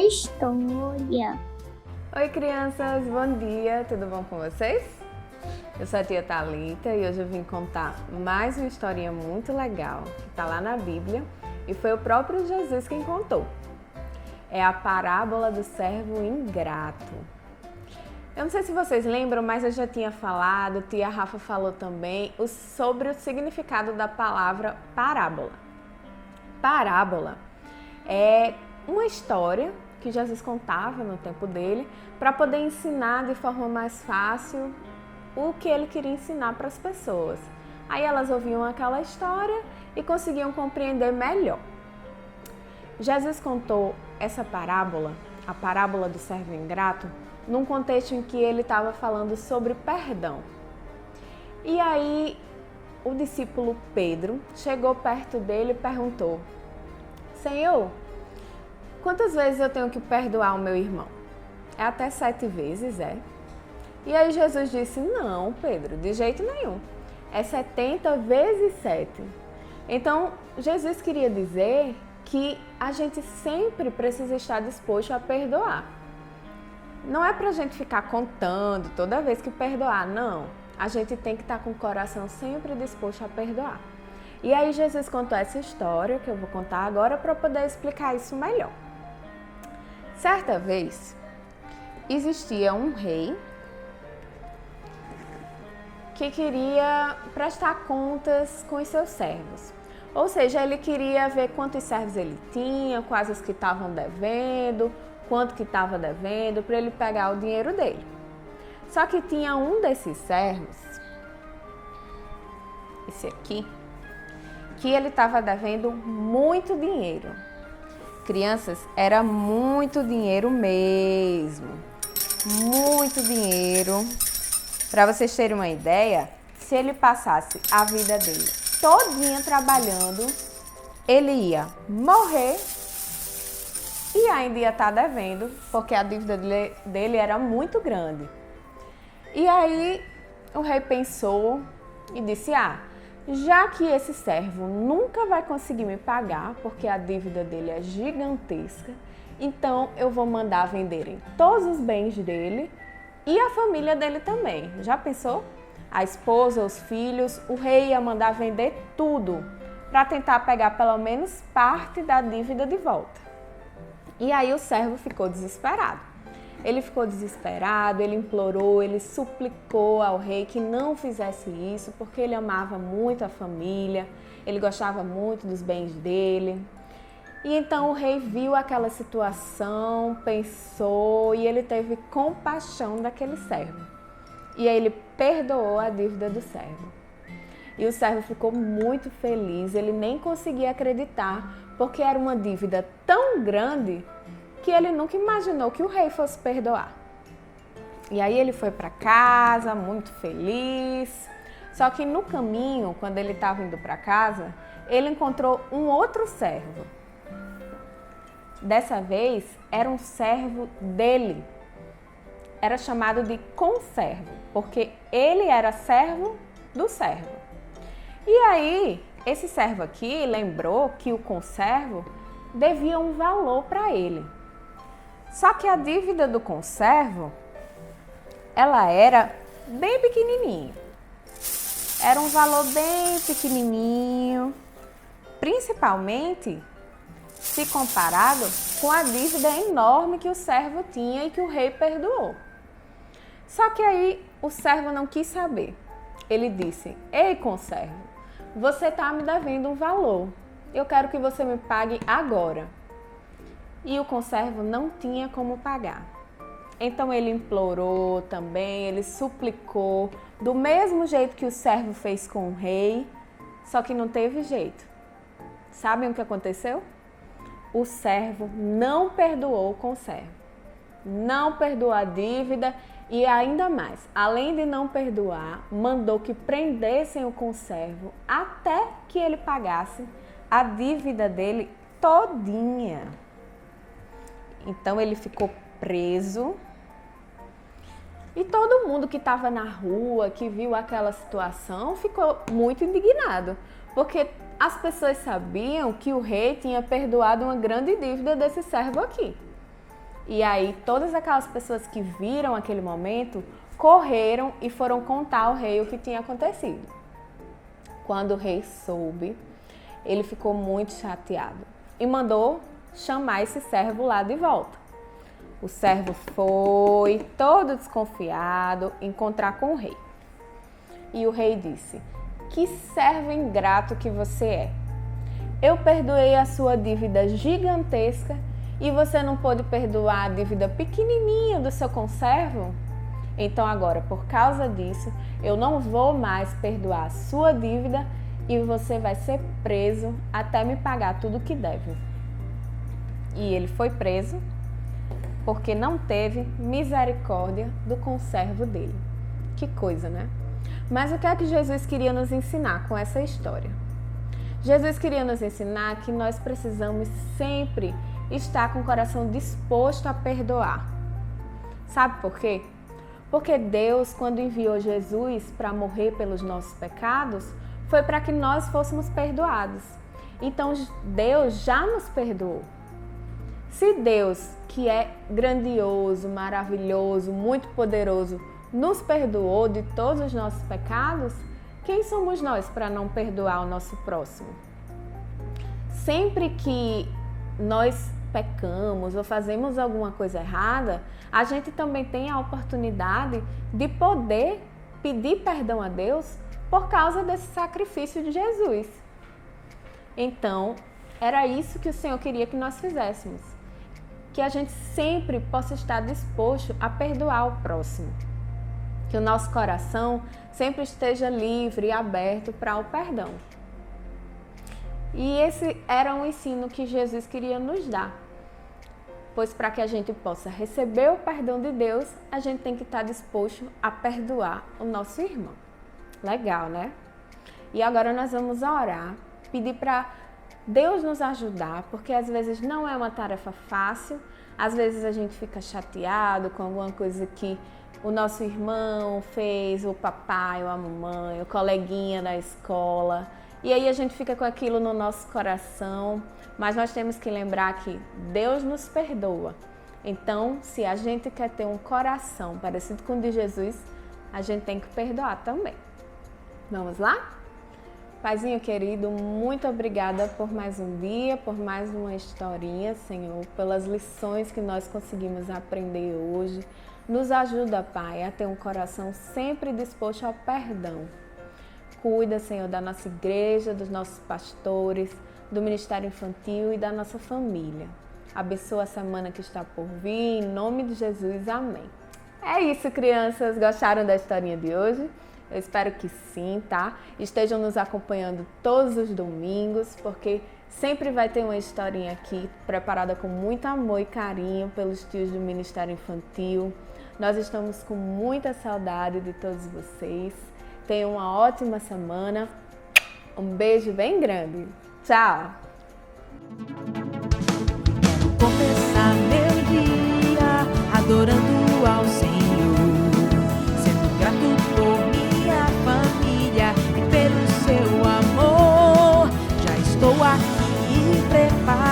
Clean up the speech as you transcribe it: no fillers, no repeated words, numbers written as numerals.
história. Oi crianças, bom dia, tudo bom com vocês? Eu sou a tia Thalita e hoje eu vim contar mais uma historinha muito legal que está lá na Bíblia e foi o próprio Jesus quem contou. É a parábola do servo ingrato. Eu não sei se vocês lembram, mas eu já tinha falado, tia Rafa falou também, sobre o significado da palavra parábola. Parábola é uma história que Jesus contava no tempo dele para poder ensinar de forma mais fácil o que ele queria ensinar para as pessoas. Aí elas ouviam aquela história e conseguiam compreender melhor. Jesus contou essa parábola, a parábola do servo ingrato, num contexto em que ele estava falando sobre perdão. E aí o discípulo Pedro chegou perto dele e perguntou: Senhor, quantas vezes eu tenho que perdoar o meu irmão? É até 7 vezes, é? E aí Jesus disse: não, Pedro, de jeito nenhum. É 70 vezes 7. Então, Jesus queria dizer que a gente sempre precisa estar disposto a perdoar. Não é pra gente ficar contando toda vez que perdoar, não. A gente tem que estar com o coração sempre disposto a perdoar. E aí Jesus contou essa história que eu vou contar agora para poder explicar isso melhor. Certa vez, existia um rei que queria prestar contas com os seus servos. Ou seja, ele queria ver quantos servos ele tinha, quais os que estavam devendo, quanto que estava devendo, para ele pegar o dinheiro dele. Só que tinha um desses servos, esse aqui, que ele estava devendo muito dinheiro. Crianças, era muito dinheiro mesmo. Muito dinheiro. Para vocês terem uma ideia, se ele passasse a vida dele todinha trabalhando, ele ia morrer e ainda ia estar devendo, porque a dívida dele era muito grande. E aí o rei pensou e disse: já que esse servo nunca vai conseguir me pagar, porque a dívida dele é gigantesca, então eu vou mandar venderem todos os bens dele e a família dele também. Já pensou? A esposa, os filhos, o rei ia mandar vender tudo para tentar pegar pelo menos parte da dívida de volta. E aí o servo ficou desesperado. Ele ficou desesperado, ele implorou, ele suplicou ao rei que não fizesse isso, porque ele amava muito a família, ele gostava muito dos bens dele. E então o rei viu aquela situação, pensou e ele teve compaixão daquele servo. E aí ele perdoou a dívida do servo. E o servo ficou muito feliz, ele nem conseguia acreditar, porque era uma dívida tão grande que ele nunca imaginou que o rei fosse perdoar. E aí ele foi para casa, muito feliz. Só que no caminho, quando ele estava indo para casa, ele encontrou um outro servo. Dessa vez, era um servo dele. Era chamado de conservo, porque ele era servo do servo. E aí, esse servo aqui lembrou que o conservo devia um valor para ele. Só que a dívida do conservo, ela era bem pequenininha. Era um valor bem pequenininho, principalmente se comparado com a dívida enorme que o servo tinha e que o rei perdoou. Só que aí o servo não quis saber. Ele disse: ei, conservo, você está me devendo um valor. Eu quero que você me pague agora. E o conservo não tinha como pagar. Então ele implorou também, ele suplicou, do mesmo jeito que o servo fez com o rei, só que não teve jeito. Sabem o que aconteceu? O servo não perdoou o conservo. Não perdoou a dívida e ainda mais, além de não perdoar, mandou que prendessem o conservo até que ele pagasse a dívida dele todinha. Então ele ficou preso e todo mundo que estava na rua, que viu aquela situação, ficou muito indignado, porque as pessoas sabiam que o rei tinha perdoado uma grande dívida desse servo aqui. E aí todas aquelas pessoas que viram aquele momento correram e foram contar ao rei o que tinha acontecido. Quando o rei soube, ele ficou muito chateado e mandou chamar esse servo lá de volta. O servo foi, todo desconfiado, encontrar com o rei. E o rei disse: "Que servo ingrato que você é! Eu perdoei a sua dívida gigantesca e você não pôde perdoar a dívida pequenininha do seu conservo? Então agora, por causa disso, eu não vou mais perdoar a sua dívida e você vai ser preso até me pagar tudo que deve." E ele foi preso porque não teve misericórdia do conservo dele. Que coisa, né? Mas o que é que Jesus queria nos ensinar com essa história? Jesus queria nos ensinar que nós precisamos sempre estar com o coração disposto a perdoar. Sabe por quê? Porque Deus, quando enviou Jesus para morrer pelos nossos pecados, foi para que nós fôssemos perdoados. Então Deus já nos perdoou. Se Deus, que é grandioso, maravilhoso, muito poderoso, nos perdoou de todos os nossos pecados, quem somos nós para não perdoar o nosso próximo? Sempre que nós pecamos ou fazemos alguma coisa errada, a gente também tem a oportunidade de poder pedir perdão a Deus por causa desse sacrifício de Jesus. Então, era isso que o Senhor queria que nós fizéssemos. Que a gente sempre possa estar disposto a perdoar o próximo. Que o nosso coração sempre esteja livre e aberto para o perdão. E esse era um ensino que Jesus queria nos dar. Pois para que a gente possa receber o perdão de Deus, a gente tem que estar disposto a perdoar o nosso irmão. Legal, né? E agora nós vamos orar, pedir para Deus nos ajudar, porque às vezes não é uma tarefa fácil, às vezes a gente fica chateado com alguma coisa que o nosso irmão fez, o papai ou a mamãe, o coleguinha da escola, e aí a gente fica com aquilo no nosso coração, mas nós temos que lembrar que Deus nos perdoa. Então, se a gente quer ter um coração parecido com o de Jesus, a gente tem que perdoar também. Vamos lá? Paizinho querido, muito obrigada por mais um dia, por mais uma historinha, Senhor, pelas lições que nós conseguimos aprender hoje. Nos ajuda, Pai, a ter um coração sempre disposto ao perdão. Cuida, Senhor, da nossa igreja, dos nossos pastores, do Ministério Infantil e da nossa família. Abençoa a semana que está por vir, em nome de Jesus, amém. É isso, crianças, gostaram da historinha de hoje? Eu espero que sim, tá? Estejam nos acompanhando todos os domingos, porque sempre vai ter uma historinha aqui preparada com muito amor e carinho pelos tios do Ministério Infantil. Nós estamos com muita saudade de todos vocês. Tenham uma ótima semana. Um beijo bem grande. Tchau! Quero começar meu dia adorando ao Senhor, sendo grato por minha família e pelo seu amor. Já estou aqui preparado